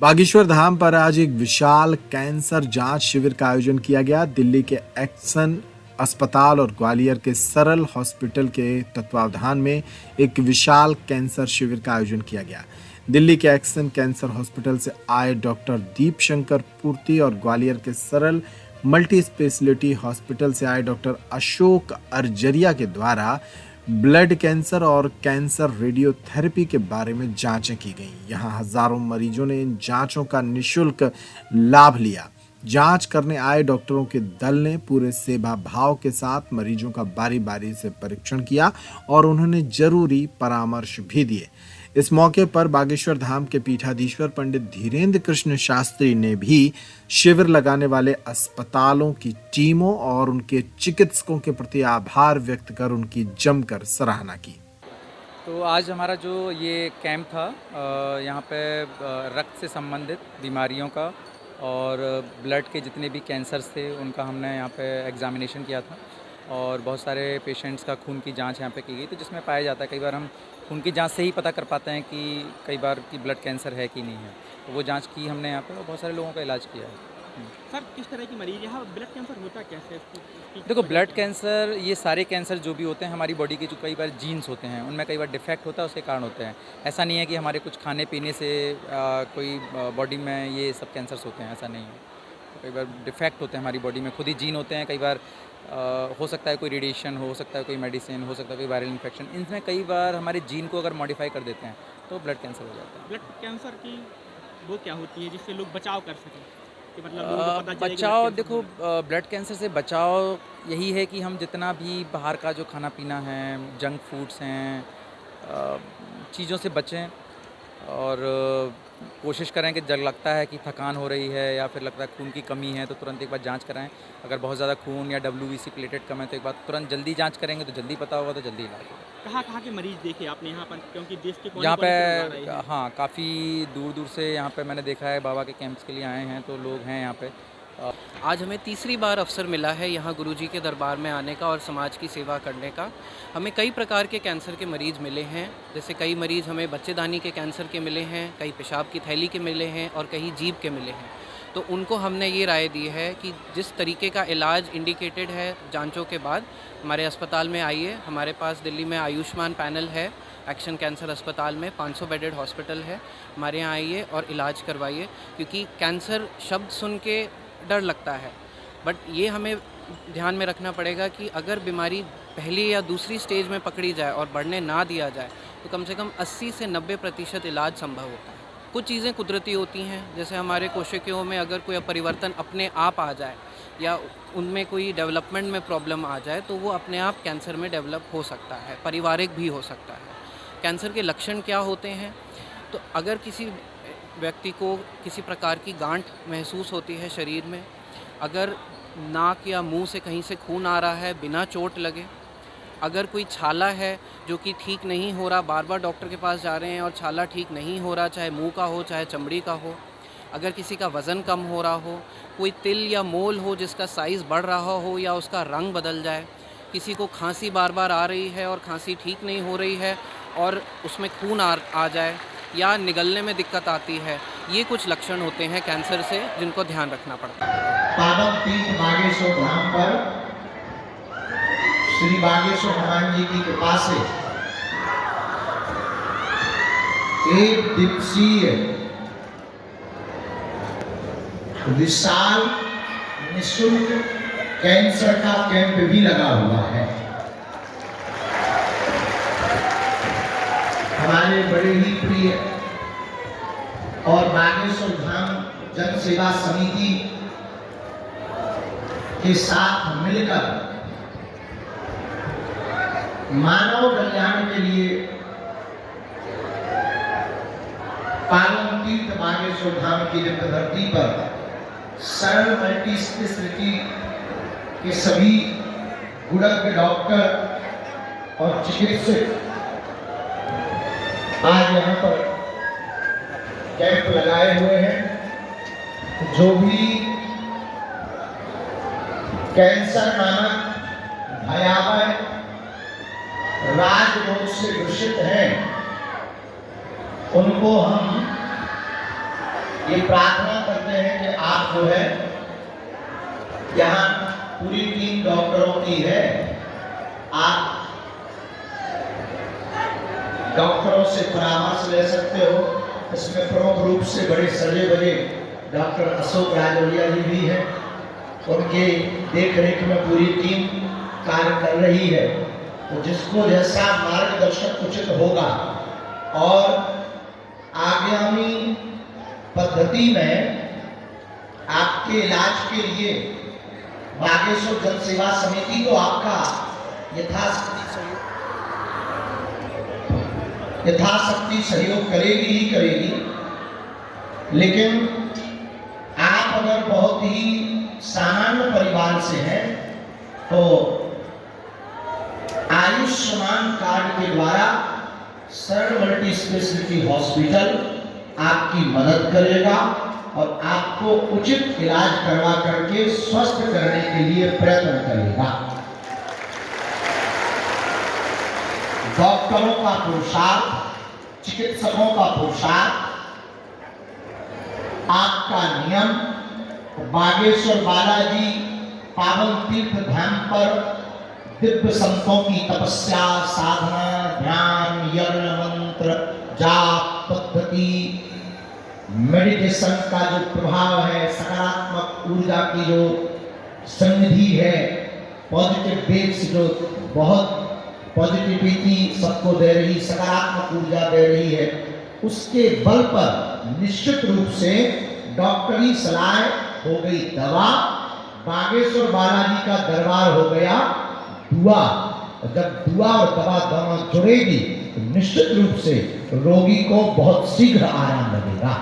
बागेश्वर धाम पर आज एक विशाल कैंसर जांच शिविर का आयोजन किया गया। दिल्ली के एक्सन अस्पताल और ग्वालियर के सरल हॉस्पिटल के तत्वावधान में एक विशाल कैंसर शिविर का आयोजन किया गया। दिल्ली के एक्सन कैंसर हॉस्पिटल से आए डॉक्टर दीप शंकर पूर्ति और ग्वालियर के सरल मल्टी स्पेशलिटी हॉस्पिटल से आए डॉक्टर अशोक अर्जरिया के द्वारा ब्लड कैंसर और कैंसर रेडियोथेरेपी के बारे में जांचें की गई। यहां हजारों मरीजों ने इन जांचों का निशुल्क लाभ लिया। जांच करने आए डॉक्टरों के दल ने पूरे सेवा भाव के साथ मरीजों का बारी बारी से परीक्षण किया और उन्होंने जरूरी परामर्श भी दिए। इस मौके पर बागेश्वर धाम के पीठाधीश्वर पंडित धीरेन्द्र कृष्ण शास्त्री ने भी शिविर लगाने वाले अस्पतालों की टीमों और उनके चिकित्सकों के प्रति आभार व्यक्त कर उनकी जमकर सराहना की। तो आज हमारा जो ये कैंप था यहाँ पे रक्त से संबंधित बीमारियों का और ब्लड के जितने भी कैंसर्स थे उनका हमने यहाँ पे एग्जामिनेशन किया था और बहुत सारे पेशेंट्स का खून की जांच यहाँ पे की गई। तो जिसमें पाया जाता है कई बार हम खून की जांच से ही पता कर पाते हैं कि कई बार कि ब्लड कैंसर है कि नहीं है। तो वो जांच की हमने यहाँ पे और बहुत सारे लोगों का इलाज किया है। सर किस तरह की मरीज यहाँ ब्लड कैंसर होता कैसे है? उसकी देखो, ब्लड कैंसर ये सारे कैंसर जो भी होते हैं हमारी बॉडी के जो कई बार जीन्स होते हैं उनमें कई बार डिफेक्ट होता है, उसके कारण होते हैं। ऐसा नहीं है कि हमारे कुछ खाने पीने से कोई बॉडी में ये सब कैंसर्स होते हैं, ऐसा नहीं है। तो कई बार डिफेक्ट होते हैं हमारी बॉडी में, खुद ही जीन होते हैं। कई बार हो सकता है कोई रेडिएशन, हो सकता है कोई मेडिसिन, हो सकता है कोई वायरल इन्फेक्शन, इनमें कई बार हमारे जीन को अगर मॉडिफाई कर देते हैं तो ब्लड कैंसर हो जाता है। ब्लड कैंसर की वो क्या होती है जिससे लोग बचाव कर सकें कि मतलब लोगों को पता चले कि बचाव, ब्लड कैंसर देखो, ब्लड कैंसर से बचाव यही है कि हम जितना भी बाहर का जो खाना पीना है, जंक फूड्स हैं, चीज़ों से बचें और कोशिश करें कि जब लगता है कि थकान हो रही है या फिर लगता है खून की कमी है तो तुरंत एक बार जांच कराएं। अगर बहुत ज़्यादा खून या WBC प्लेटेड कम है तो एक बार तुरंत जल्दी जांच करेंगे तो जल्दी पता होगा, तो जल्दी इलाज होगा। कहाँ के मरीज देखे आपने यहाँ पर, क्योंकि देश के यहाँ कोने-कोने से लोग आ रहे पे हैं। हाँ, काफ़ी दूर दूर से यहाँ पे मैंने देखा है बाबा के कैंप्स के लिए आए हैं, तो लोग हैं यहाँ पे। आज हमें तीसरी बार अवसर मिला है यहाँ गुरुजी के दरबार में आने का और समाज की सेवा करने का। हमें कई प्रकार के कैंसर के मरीज़ मिले हैं, जैसे कई मरीज़ हमें बच्चेदानी के कैंसर के मिले हैं, कई पेशाब की थैली के मिले हैं और कई जीभ के मिले हैं। तो उनको हमने ये राय दी है कि जिस तरीके का इलाज इंडिकेटेड है जांचों के बाद, हमारे अस्पताल में आइए। हमारे पास दिल्ली में आयुष्मान पैनल है, एक्शन कैंसर अस्पताल में 500 बेडेड हॉस्पिटल है। हमारे यहाँ आइए और इलाज करवाइए, क्योंकि कैंसर शब्द सुन के डर लगता है, बट ये हमें ध्यान में रखना पड़ेगा कि अगर बीमारी पहली या दूसरी स्टेज में पकड़ी जाए और बढ़ने ना दिया जाए तो कम से कम 80 से 90% इलाज संभव होता है। कुछ चीज़ें कुदरती होती हैं, जैसे हमारे कोशिकाओं में अगर कोई परिवर्तन अपने आप आ जाए या उनमें कोई डेवलपमेंट में प्रॉब्लम आ जाए तो वो अपने आप कैंसर में डेवलप हो सकता है, पारिवारिक भी हो सकता है। कैंसर के लक्षण क्या होते हैं? तो अगर किसी व्यक्ति को किसी प्रकार की गांठ महसूस होती है शरीर में, अगर नाक या मुंह से कहीं से खून आ रहा है बिना चोट लगे, अगर कोई छाला है जो कि ठीक नहीं हो रहा, बार बार डॉक्टर के पास जा रहे हैं और छाला ठीक नहीं हो रहा, चाहे मुंह का हो चाहे चमड़ी का हो, अगर किसी का वज़न कम हो रहा हो, कोई तिल या मोल हो जिसका साइज़ बढ़ रहा हो या उसका रंग बदल जाए, किसी को खांसी बार बार आ रही है और खांसी ठीक नहीं हो रही है और उसमें खून आ जाए या निगलने में दिक्कत आती है, ये कुछ लक्षण होते हैं कैंसर से जिनको ध्यान रखना पड़ता है। पावन तीर्थ बागेश्वर धाम पर श्री बागेश्वर हनुमान जी की कृपा से एक दिवसीय विशाल निःशुल्क कैंसर का कैंप भी लगा हुआ है। हमारे बड़े ही प्रिय और बागेश्वर धाम जन सेवा समिति के साथ मिलकर मानव कल्याण के लिए पावन तीर्थ बागेश्वर धाम की दिव्य धरती पर सरल मल्टी स्पेशलिटी के सभी गुणज्ञ डॉक्टर और चिकित्सक आज यहाँ पर कैंप लगाए हुए हैं। जो भी कैंसर नामक भयावह राजरोग से ग्रसित हैं उनको हम ये प्रार्थना करते हैं कि आप जो है यहाँ पूरी टीम डॉक्टरों की है, आप डॉक्टरों से परामर्श ले सकते हो। इसमें प्रमुख रूप से बड़े सजे बजे डॉक्टर अशोक राजौरिया जी भी हैं, उनके देख रेख में पूरी टीम कार्य कर रही है। तो जिसको जैसा मार्गदर्शन उचित होगा और आगामी पद्धति में आपके इलाज के लिए बागेश्वर जन सेवा समिति तो आपका यथाशक्ति सहयोग करेगी ही करेगी, लेकिन आप अगर बहुत ही सामान्य परिवार से हैं तो आयुष्मान कार्ड के द्वारा शरण मल्टी स्पेशलिटी हॉस्पिटल आपकी मदद करेगा और आपको उचित इलाज करवा करके स्वस्थ करने के लिए प्रयत्न करेगा। डॉक्टरों का पुरुषार्थ, चिकित्सकों का पुरुषार्थ, आपका नियम, बागेश्वर बालाजी पावन तीर्थ धाम पर दिव्य संतों की तपस्या, साधना, ध्यान, यज्ञ, मंत्र, जाप पद्धति, मेडिटेशन का जो प्रभाव है, सकारात्मक ऊर्जा की जो सन्निधि है, पॉजिटिव वेव्स जो बहुत पॉजिटिविटी सबको दे रही, सकारात्मक ऊर्जा दे रही है, उसके बल पर निश्चित रूप से डॉक्टरी सलाह हो गई दवा, बागेश्वर बालाजी का दरबार हो गया दुआ। जब दुआ और दवा दोनों जुड़ेगी तो निश्चित रूप से रोगी को बहुत शीघ्र आराम लगेगा।